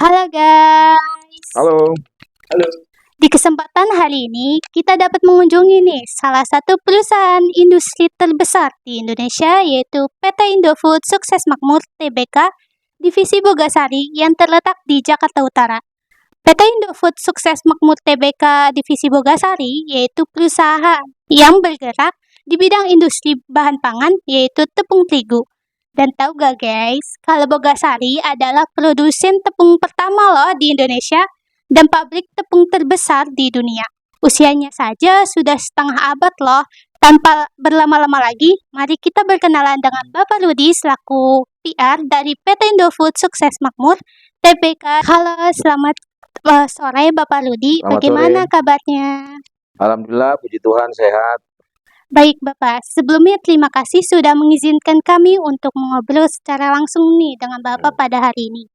Halo guys, Halo. Halo. di kesempatan hari ini kita dapat mengunjungi nih salah satu perusahaan industri terbesar di Indonesia yaitu PT Indofood Sukses Makmur Tbk Divisi Bogasari yang terletak di Jakarta Utara. PT Indofood Sukses Makmur Tbk Divisi Bogasari yaitu perusahaan yang bergerak di bidang industri bahan pangan yaitu tepung terigu. Dan tahu gak guys, kalau Bogasari adalah produsen tepung pertama loh di Indonesia dan pabrik tepung terbesar di dunia. Usianya saja sudah setengah abad loh. Tanpa berlama-lama lagi, mari kita berkenalan dengan Bapak Rudi selaku PR dari PT Indofood Sukses Makmur TBK. Halo, selamat sore Bapak Rudi. Selamat Bagaimana sore. kabarnya? Alhamdulillah, puji Tuhan sehat. Baik Bapak, sebelumnya terima kasih sudah mengizinkan kami untuk mengobrol secara langsung nih dengan Bapak pada hari ini.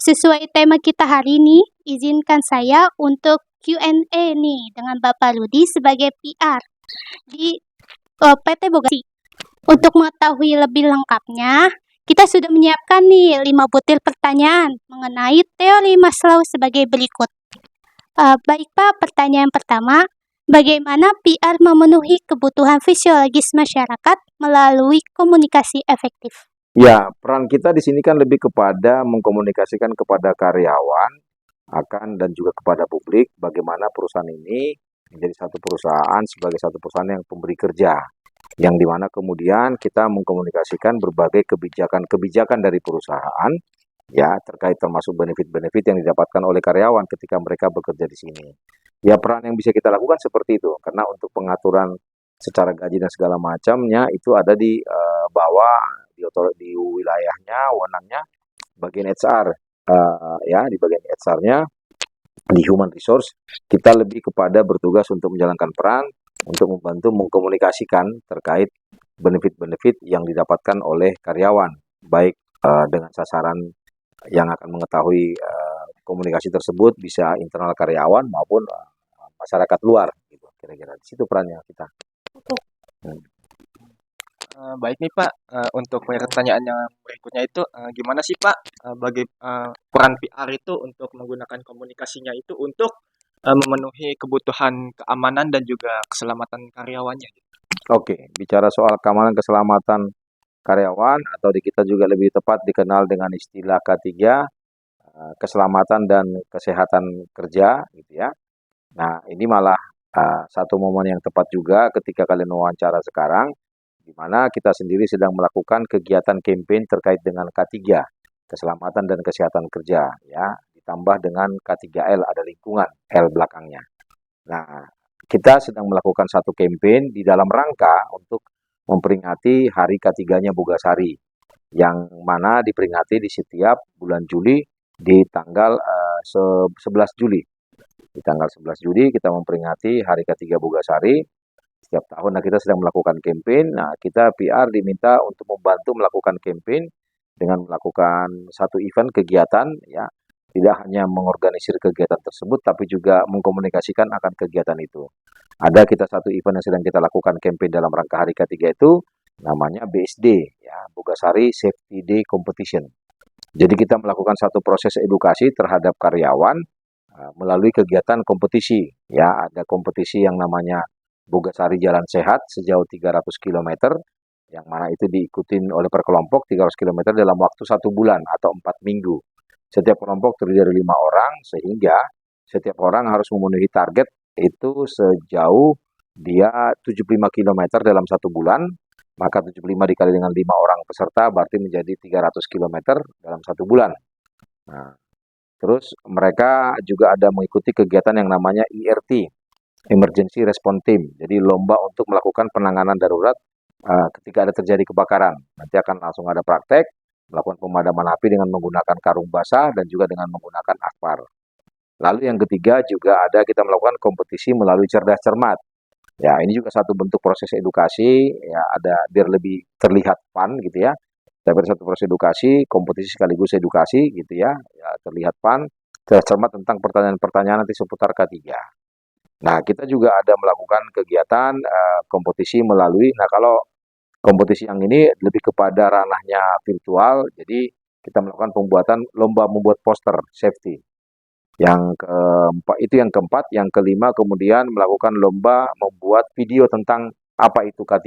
Sesuai tema kita hari ini, izinkan saya untuk Q&A nih dengan Bapak Rudi sebagai PR di PT Bogasari. Untuk mengetahui lebih lengkapnya, kita sudah menyiapkan nih 5 butir pertanyaan mengenai teori Maslow sebagai berikut. Baik Pak, pertanyaan pertama, bagaimana PR memenuhi kebutuhan fisiologis masyarakat melalui komunikasi efektif? Ya, peran kita di sini kan lebih kepada mengkomunikasikan kepada karyawan dan juga kepada publik bagaimana perusahaan ini menjadi satu perusahaan sebagai satu perusahaan yang pemberi kerja, yang dimana kemudian kita mengkomunikasikan berbagai kebijakan-kebijakan dari perusahaan, ya terkait termasuk benefit-benefit yang didapatkan oleh karyawan ketika mereka bekerja di sini. Ya, peran yang bisa kita lakukan seperti itu, karena untuk pengaturan secara gaji dan segala macamnya itu ada di bawah di wilayahnya, wewenangnya bagian HR, ya di bagian HR-nya di human resource kita lebih kepada bertugas untuk menjalankan peran untuk membantu mengkomunikasikan terkait benefit-benefit yang didapatkan oleh karyawan, baik dengan sasaran yang akan mengetahui komunikasi tersebut bisa internal karyawan maupun masyarakat luar gitu, kira-kira di situ perannya kita. Hmm. Baik nih Pak, untuk pertanyaan yang berikutnya itu, gimana sih Pak, peran PR itu untuk menggunakan komunikasinya itu untuk memenuhi kebutuhan keamanan dan juga keselamatan karyawannya? Oke, bicara soal keamanan keselamatan karyawan atau di kita juga lebih tepat dikenal dengan istilah K3, keselamatan dan kesehatan kerja gitu ya. Nah, ini malah satu momen yang tepat juga ketika kalian wawancara sekarang, di mana kita sendiri sedang melakukan kegiatan campaign terkait dengan K3, keselamatan dan kesehatan kerja, ya, ditambah dengan K3L, ada lingkungan, L belakangnya. Nah, kita sedang melakukan satu campaign di dalam rangka untuk memperingati hari K3-nya Bogasari, yang mana diperingati di setiap bulan Juli di tanggal 11 Juli. Di tanggal 11 Juli kita memperingati Hari Ketiga Bogasari setiap tahun. Nah, kita sedang melakukan campaign. Nah, kita PR diminta untuk membantu melakukan campaign dengan melakukan satu event kegiatan, ya. Tidak hanya mengorganisir kegiatan tersebut, tapi juga mengkomunikasikan akan kegiatan itu. Ada kita satu event yang sedang kita lakukan campaign dalam rangka Hari Ketiga itu, namanya BSD, ya, Bogasari Safety Day Competition. Jadi kita melakukan satu proses edukasi terhadap karyawan melalui kegiatan kompetisi. Ya, ada kompetisi yang namanya Bogasari Jalan Sehat sejauh 300 km, yang mana itu diikuti oleh per kelompok 300 km dalam waktu 1 bulan atau 4 minggu. Setiap kelompok terdiri dari 5 orang, sehingga setiap orang harus memenuhi target itu sejauh dia 75 km dalam 1 bulan, maka 75 dikali dengan 5 orang peserta berarti menjadi 300 km dalam 1 bulan. Nah, terus mereka juga ada mengikuti kegiatan yang namanya ERT, Emergency Response Team. Jadi lomba untuk melakukan penanganan darurat ketika ada terjadi kebakaran. Nanti akan langsung ada praktek, melakukan pemadaman api dengan menggunakan karung basah dan juga dengan menggunakan akpar. Lalu yang ketiga juga ada kita melakukan kompetisi melalui cerdas cermat. Ya, ini juga satu bentuk proses edukasi, ya ada biar lebih terlihat fun gitu ya. Tapi satu proses edukasi, kompetisi sekaligus edukasi gitu ya, ya terlihat fun, cermat tentang pertanyaan-pertanyaan nanti seputar K3. Nah, kita juga ada melakukan kegiatan kompetisi melalui, nah kalau kompetisi yang ini lebih kepada ranahnya virtual, jadi kita melakukan pembuatan lomba membuat poster safety. Yang keempat, yang kelima kemudian melakukan lomba membuat video tentang apa itu K3.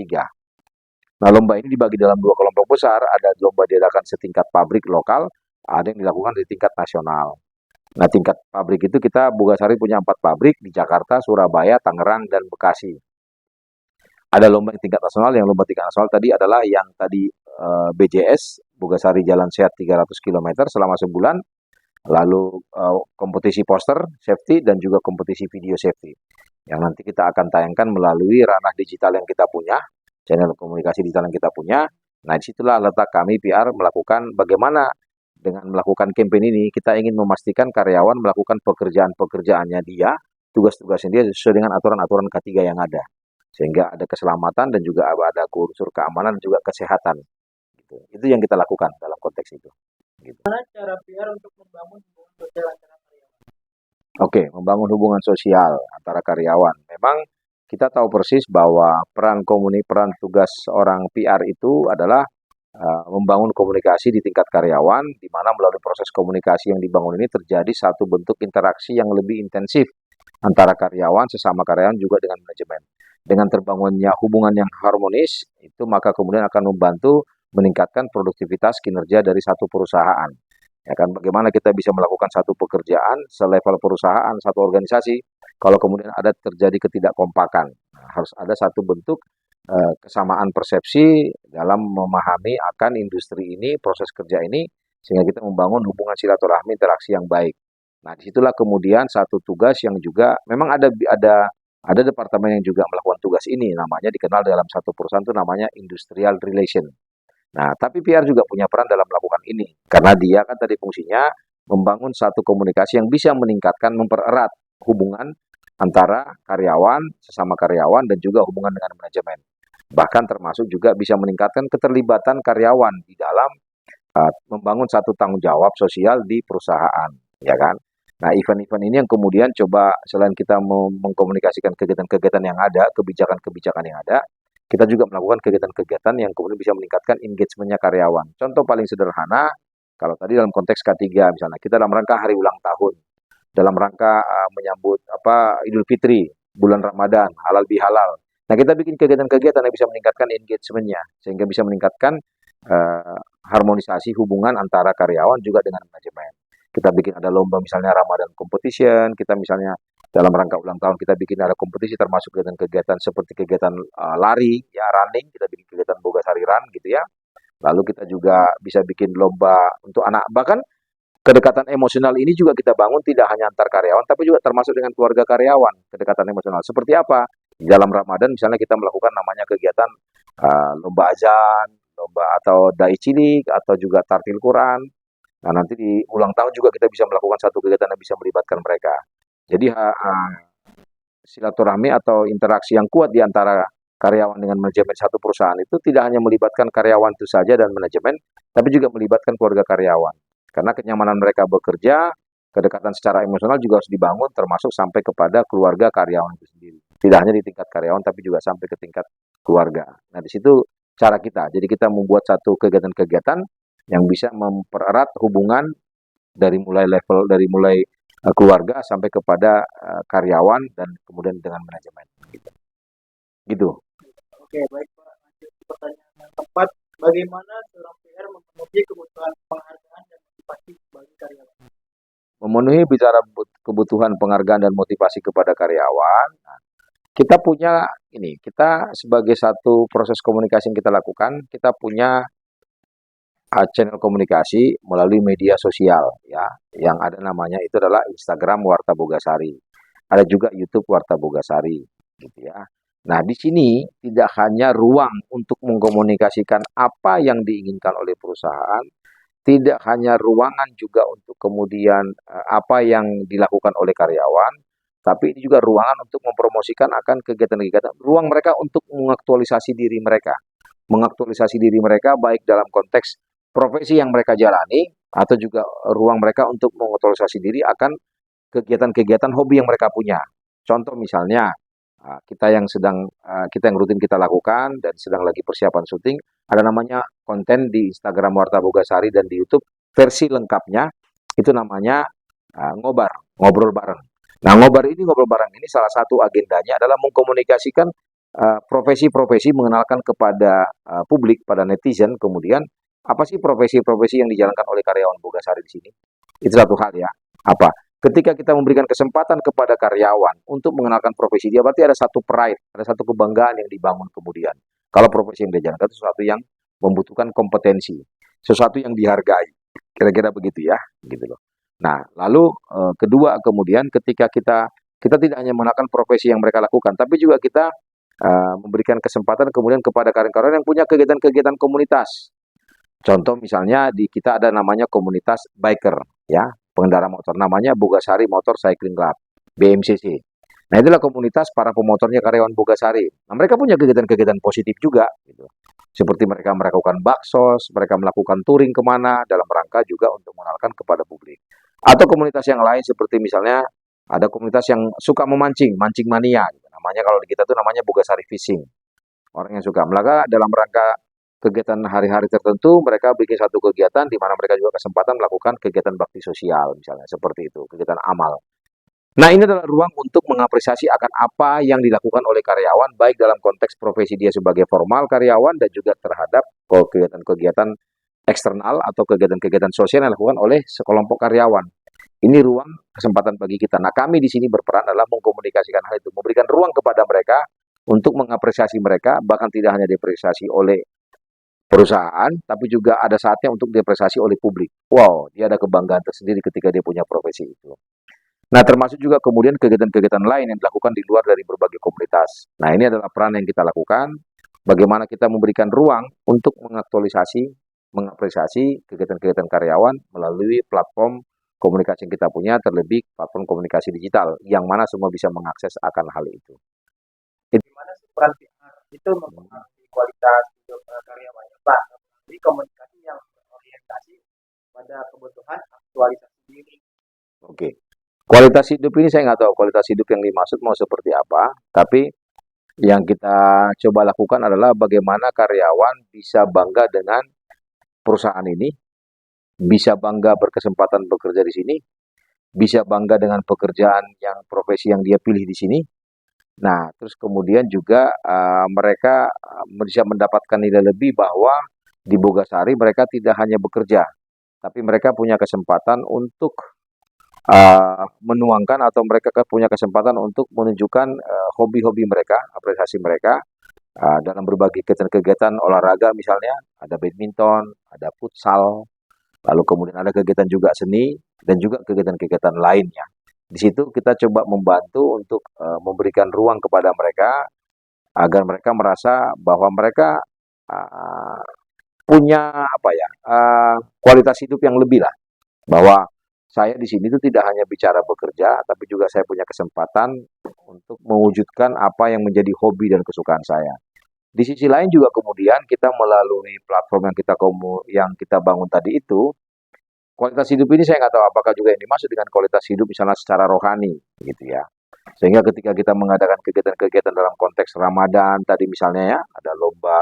Nah, lomba ini dibagi dalam 2 kelompok besar, ada lomba diadakan setingkat pabrik lokal, ada yang dilakukan di tingkat nasional. Nah, tingkat pabrik itu kita Bogasari punya 4 pabrik di Jakarta, Surabaya, Tangerang, dan Bekasi. Ada lomba yang tingkat nasional, yang lomba tingkat nasional tadi adalah yang tadi BJS, Bogasari Jalan Sehat 300 km selama sebulan, lalu kompetisi poster safety dan juga kompetisi video safety. Yang nanti kita akan tayangkan melalui ranah digital yang kita punya, channel komunikasi digital yang kita punya. Nah, disitulah letak kami PR melakukan bagaimana dengan melakukan campaign ini, kita ingin memastikan karyawan melakukan pekerjaan-pekerjaannya dia, tugas-tugasnya dia sesuai dengan aturan-aturan K3 yang ada. Sehingga ada keselamatan dan juga ada unsur keamanan dan juga kesehatan. Gitu. Itu yang kita lakukan dalam konteks itu. Gitu. Bagaimana cara PR untuk membangun hubungan sosial antara karyawan? Oke, membangun hubungan sosial antara karyawan. Memang kita tahu persis bahwa peran tugas seorang PR itu adalah membangun komunikasi di tingkat karyawan, di mana melalui proses komunikasi yang dibangun ini terjadi satu bentuk interaksi yang lebih intensif antara karyawan, sesama karyawan juga dengan manajemen. Dengan terbangunnya hubungan yang harmonis, itu maka kemudian akan membantu meningkatkan produktivitas kinerja dari satu perusahaan. Ya kan, bagaimana kita bisa melakukan satu pekerjaan selevel perusahaan, satu organisasi, kalau kemudian ada terjadi ketidakkompakan. Nah, harus ada satu bentuk kesamaan persepsi dalam memahami akan industri ini, proses kerja ini, sehingga kita membangun hubungan silaturahmi interaksi yang baik. Nah, disitulah kemudian satu tugas yang juga memang ada departemen yang juga melakukan tugas ini, namanya dikenal dalam satu perusahaan itu namanya industrial relation. Nah, tapi PR juga punya peran dalam melakukan ini, karena dia kan tadi fungsinya membangun satu komunikasi yang bisa meningkatkan, mempererat hubungan antara karyawan, sesama karyawan, dan juga hubungan dengan manajemen. Bahkan termasuk juga bisa meningkatkan keterlibatan karyawan di dalam membangun satu tanggung jawab sosial di perusahaan, ya kan? Nah, event-event ini yang kemudian coba selain kita mengkomunikasikan kegiatan-kegiatan yang ada, kebijakan-kebijakan yang ada, kita juga melakukan kegiatan-kegiatan yang kemudian bisa meningkatkan engagement-nya karyawan. Contoh paling sederhana, kalau tadi dalam konteks K3 misalnya, kita dalam rangka hari ulang tahun, dalam rangka menyambut Idul Fitri, bulan Ramadan, halal bihalal. Nah, kita bikin kegiatan-kegiatan yang bisa meningkatkan engagement-nya, sehingga bisa meningkatkan harmonisasi hubungan antara karyawan juga dengan manajemen. Kita bikin ada lomba misalnya Ramadan Competition, kita misalnya dalam rangka ulang tahun kita bikin ada kompetisi termasuk kegiatan-kegiatan seperti kegiatan lari, ya running, kita bikin kegiatan Bogasari Run gitu ya. Lalu kita juga bisa bikin lomba untuk anak, bahkan kedekatan emosional ini juga kita bangun tidak hanya antar karyawan, tapi juga termasuk dengan keluarga karyawan, kedekatan emosional. Seperti apa? Di dalam Ramadan misalnya kita melakukan namanya kegiatan lomba azan, lomba atau dai cilik, atau juga tartil Quran. Nah, nanti di ulang tahun juga kita bisa melakukan satu kegiatan yang bisa melibatkan mereka. Jadi silaturahmi atau interaksi yang kuat di antara karyawan dengan manajemen satu perusahaan itu tidak hanya melibatkan karyawan itu saja dan manajemen, tapi juga melibatkan keluarga karyawan. Karena kenyamanan mereka bekerja, kedekatan secara emosional juga harus dibangun termasuk sampai kepada keluarga karyawan itu sendiri. Tidak hanya di tingkat karyawan tapi juga sampai ke tingkat keluarga. Nah, di situ cara kita. Jadi kita membuat satu kegiatan-kegiatan yang bisa mempererat hubungan dari mulai keluarga sampai kepada karyawan dan kemudian dengan manajemen. Gitu. Oke, baik Pak. Lanjut ke pertanyaan yang keempat. Bagaimana seorang PR memenuhi kebutuhan penghargaan dan motivasi bagi karyawan? Memenuhi bicara kebutuhan penghargaan dan motivasi kepada karyawan, kita punya kita sebagai satu proses komunikasi yang kita lakukan, kita punya channel komunikasi melalui media sosial ya, yang ada namanya itu adalah Instagram Warta Bogasari. Ada juga YouTube Warta Bogasari gitu ya. Nah, di sini tidak hanya ruang untuk mengkomunikasikan apa yang diinginkan oleh perusahaan, tidak hanya ruangan juga untuk kemudian apa yang dilakukan oleh karyawan, tapi ini juga ruangan untuk mempromosikan akan kegiatan-kegiatan, ruang mereka untuk mengaktualisasi diri mereka. Mengaktualisasi diri mereka baik dalam konteks profesi yang mereka jalani, atau juga ruang mereka untuk mengaktualisasi diri akan kegiatan-kegiatan hobi yang mereka punya. Contoh misalnya, kita yang rutin kita lakukan dan sedang lagi persiapan syuting, ada namanya konten di Instagram Warta Bogasari dan di YouTube versi lengkapnya itu namanya ngobrol bareng. Nah, ngobrol bareng ini salah satu agendanya adalah mengkomunikasikan profesi-profesi, mengenalkan kepada publik, pada netizen, kemudian apa sih profesi-profesi yang dijalankan oleh karyawan Bogasari di sini? Itu satu hal ya. Apa? Ketika kita memberikan kesempatan kepada karyawan untuk mengenalkan profesi dia, berarti ada satu pride, ada satu kebanggaan yang dibangun kemudian. Kalau profesi yang dia jalankan itu sesuatu yang membutuhkan kompetensi, sesuatu yang dihargai. Kira-kira begitu ya, gitu loh. Nah, lalu kedua kemudian ketika kita tidak hanya menggunakan profesi yang mereka lakukan, tapi juga kita memberikan kesempatan kemudian kepada karyawan-karyawan yang punya kegiatan-kegiatan komunitas. Contoh misalnya di kita ada namanya komunitas biker, ya, pengendara motor. Namanya Bogasari Motor Cycling Club, BMCC. Nah, itulah komunitas para pemotornya karyawan Bogasari. Nah, mereka punya kegiatan-kegiatan positif juga, gitu. Seperti mereka melakukan baksos, mereka melakukan touring kemana, dalam rangka juga untuk mengenalkan kepada publik. Atau komunitas yang lain seperti misalnya ada komunitas yang suka memancing, mancing mania, gitu. Namanya kalau di kita tuh namanya Bogasari Fishing. Orang yang suka. Maka dalam rangka kegiatan hari-hari tertentu, mereka bikin satu kegiatan di mana mereka juga kesempatan melakukan kegiatan bakti sosial, misalnya seperti itu, kegiatan amal. Nah, ini adalah ruang untuk mengapresiasi akan apa yang dilakukan oleh karyawan, baik dalam konteks profesi dia sebagai formal karyawan dan juga terhadap kegiatan-kegiatan eksternal atau kegiatan-kegiatan sosial yang dilakukan oleh sekelompok karyawan. Ini ruang kesempatan bagi kita. Nah, kami di sini berperan adalah mengkomunikasikan hal itu, memberikan ruang kepada mereka untuk mengapresiasi mereka, bahkan tidak hanya diapresiasi oleh perusahaan, tapi juga ada saatnya untuk diapresiasi oleh publik. Wow, dia ada kebanggaan tersendiri ketika dia punya profesi itu. Nah, termasuk juga kemudian kegiatan-kegiatan lain yang dilakukan di luar dari berbagai komunitas. Nah, ini adalah peran yang kita lakukan, bagaimana kita memberikan ruang untuk mengaktualisasi, mengapresiasi kegiatan-kegiatan karyawan melalui platform komunikasi yang kita punya, terlebih platform komunikasi digital, yang mana semua bisa mengakses akan hal itu. Gimana sih peran PR itu mempengaruhi kualitas hidup karyawannya, Pak? Jadi komunikasi yang berorientasi pada kebutuhan aktualisasi diri. Oke. Kualitas hidup ini saya nggak tahu kualitas hidup yang dimaksud mau seperti apa, tapi yang kita coba lakukan adalah bagaimana karyawan bisa bangga dengan perusahaan ini, bisa bangga berkesempatan bekerja di sini, bisa bangga dengan pekerjaan yang profesi yang dia pilih di sini. Nah, terus kemudian juga mereka bisa mendapatkan nilai lebih bahwa di Bogasari mereka tidak hanya bekerja, tapi mereka punya kesempatan untuk menuangkan atau mereka punya kesempatan untuk menunjukkan hobi-hobi mereka, apresiasi mereka dalam berbagai kegiatan-kegiatan olahraga misalnya, ada badminton, ada futsal, lalu kemudian ada kegiatan juga seni dan juga kegiatan-kegiatan lainnya. Di situ kita coba membantu untuk memberikan ruang kepada mereka agar mereka merasa bahwa mereka punya kualitas hidup yang lebih lah, bahwa saya di sini itu tidak hanya bicara bekerja, tapi juga saya punya kesempatan untuk mewujudkan apa yang menjadi hobi dan kesukaan saya. Di sisi lain juga kemudian kita melalui platform yang kita bangun tadi itu, kualitas hidup ini saya nggak tahu apakah juga yang dimaksud dengan kualitas hidup misalnya secara rohani, gitu ya. Sehingga ketika kita mengadakan kegiatan-kegiatan dalam konteks Ramadan tadi misalnya ya, ada lomba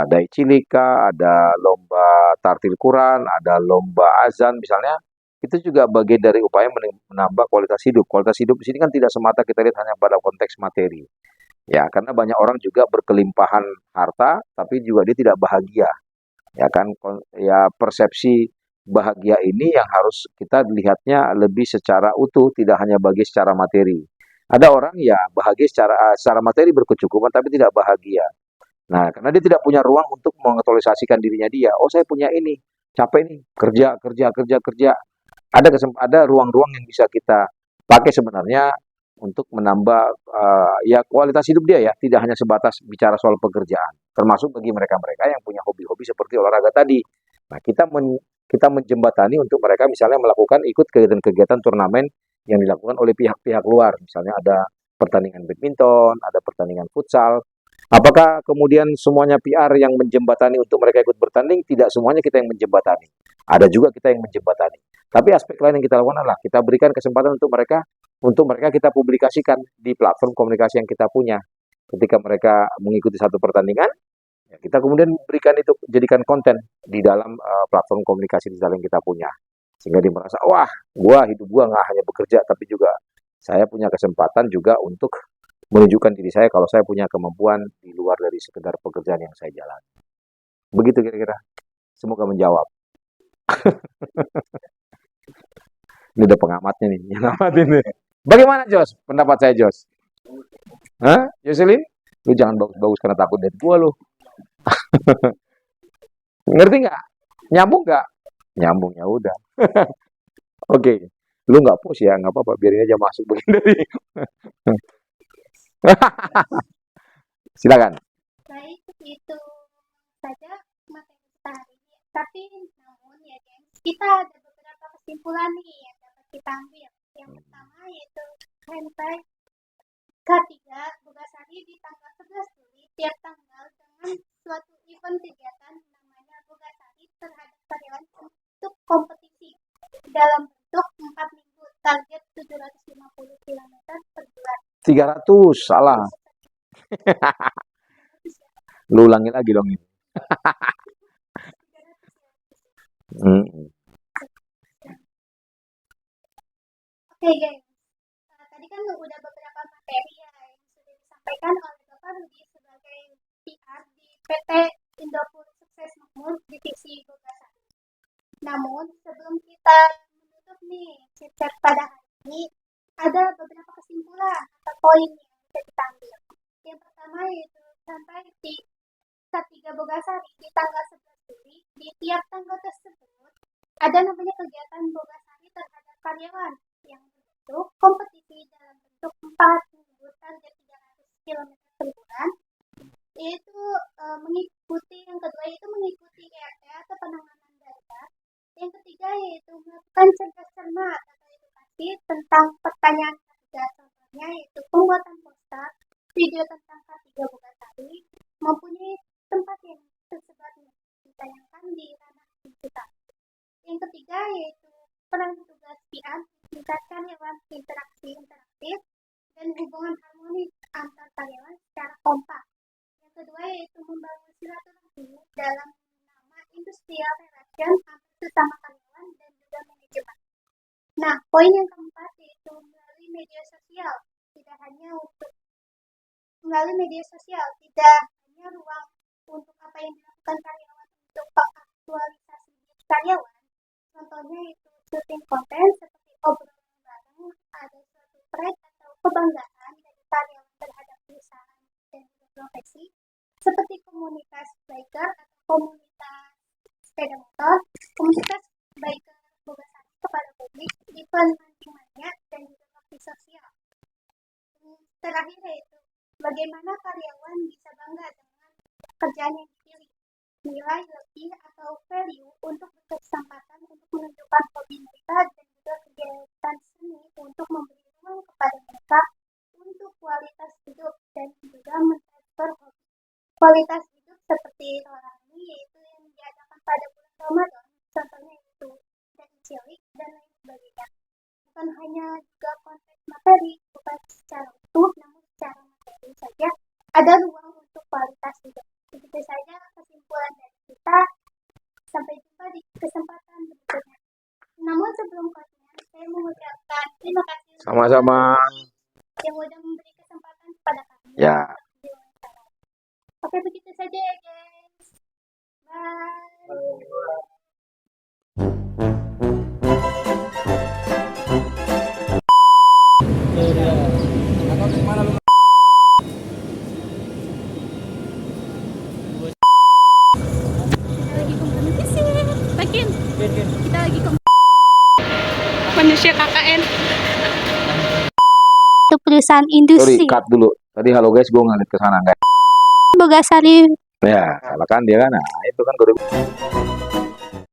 Dai Cilika, ada lomba Tartil Quran, ada lomba azan misalnya, itu juga bagian dari upaya menambah kualitas hidup. Kualitas hidup di sini kan tidak semata kita lihat hanya pada konteks materi. Ya, karena banyak orang juga berkelimpahan harta, tapi juga dia tidak bahagia. Ya kan, ya persepsi bahagia ini yang harus kita lihatnya lebih secara utuh, tidak hanya bagi secara materi. Ada orang ya bahagia secara materi berkecukupan, tapi tidak bahagia. Nah, karena dia tidak punya ruang untuk mengaktualisasikan dirinya dia. Oh, saya punya ini, capek nih, kerja. Ada ruang-ruang yang bisa kita pakai sebenarnya untuk menambah ya kualitas hidup dia ya, tidak hanya sebatas bicara soal pekerjaan, termasuk bagi mereka-mereka yang punya hobi-hobi seperti olahraga tadi. Nah, kita menjembatani untuk mereka misalnya melakukan ikut kegiatan-kegiatan turnamen yang dilakukan oleh pihak-pihak luar, misalnya ada pertandingan badminton, ada pertandingan futsal. Apakah kemudian semuanya PR yang menjembatani untuk mereka ikut bertanding? Tidak semuanya kita yang menjembatani. Ada juga kita yang menjembatani. Tapi aspek lain yang kita lakukan adalah kita berikan kesempatan untuk mereka kita publikasikan di platform komunikasi yang kita punya. Ketika mereka mengikuti satu pertandingan, Ya, kita kemudian berikan itu, jadikan konten di dalam platform komunikasi digital yang kita punya. Sehingga dia merasa, wah, hidup gua nggak hanya bekerja, tapi juga saya punya kesempatan juga untuk menunjukkan diri saya kalau saya punya kemampuan di luar dari sekedar pekerjaan yang saya jalani. Begitu kira-kira. Semoga menjawab. Ini udah pengamatnya nih, yang ngamatin nih. Bagaimana Jos? Pendapat saya Jos? Hah? Jocelyn? Lu jangan bagus-bagus karena takut dari gua lu. Ngerti nggak? Nyambung nggak? Nyambung, ya udah. Oke. Lu nggak push ya, nggak apa-apa. Biarin aja masuk begini. Silakan. Baik, itu saja materi kita hari ini. Tapi namun ya gengs, kita ada beberapa kesimpulan nih yang dapat kita ambil. Yang pertama yaitu hashtag K3 Bogasari di tanggal 11 Juli tiap tanggal dengan suatu event kegiatan namanya Bogasari terhadap karyawan untuk kompetisi dalam bentuk 4 minggu, target 750 km per bulan. 300, salah. Lu ulangin lagi dong ini. Oke guys, tadi kan udah beberapa materi ya yang sudah disampaikan oleh Bapak Rudi sebagai PR di PT Indofood Sukses Makmur Divisi Bogasari. Namun sebelum kita menutup nih chit-chat pada hari ini, ada beberapa kesimpulan atau poin yang bisa kita ambil. Yang pertama yaitu sampai di K3 Bogasari di tanggal 11 Juli, di tiap tanggal tersebut ada namanya kegiatan Bogasari terhadap karyawan yang bentuk kompetisi dalam bentuk 4 minggu target 300 km per bulan, yaitu mengikuti, yang kedua itu mengikuti ERT atau penanganan darurat, yang ketiga yaitu melakukan cerdas cermat atau edukasi tentang pertanyaan ketiga, contohnya yaitu pembuatan poster, video tentang K3 Bogasari, mempunyai tempat yang tersebar ditayangkan di ranah digital. Yang ketiga yaitu peran tugas PR meningkatkan karyawan interaksi interaktif dan hubungan harmonis antar karyawan secara kompak. Yang kedua yaitu membangun silaturahmi dalam nama industrial relation antar sesama karyawan dan juga manajemen. Nah, poin yang keempat yaitu melalui media sosial, tidak hanya ruang untuk apa yang dilakukan karyawan untuk aktualisasi diri karyawan. Contohnya itu syuting konten seperti obrolan bareng, ada suatu pride atau kebanggaan dari karyawan terhadap perusahaan dan juga profesi, seperti komunitas biker atau komunitas sepeda motor, komunitas biker Bogasari kepada publik, event mancing-mania, dan juga bakti sosial. Terakhir yaitu bagaimana karyawan bisa bangga dengan pekerjaan yang dipilih, nilai lebih atau value untuk berkesempatan untuk menunjukkan hobi mereka dan juga kegiatan seni untuk memberi ruang kepada mereka untuk kualitas hidup dan juga mentransfer hobi. Kualitas hidup seperti rohani yaitu yang diadakan pada bulan Ramadan, contohnya itu dan cilik dan lain sebagainya. Bukan hanya juga konteks materi, bukan secara utuh, namun secara materi saja ada ruang untuk kualitas hidup. Begitu saja kesimpulan dari kita. Sampai jumpa di kesempatan berikutnya. Namun sebelum closing, saya mengucapkan terima kasih Sama-sama. yang sudah memberi kesempatan kepada kami. Ya. Oke, begitu saja ya guys. Bye. Kita lagi manusia KKN itu perusahaan Sorry, industri cut dulu. Tadi halo guys, gue ngeliat ke sana guys. Bogasari. Ya, salah kan dia kan. Nah, itu kan gue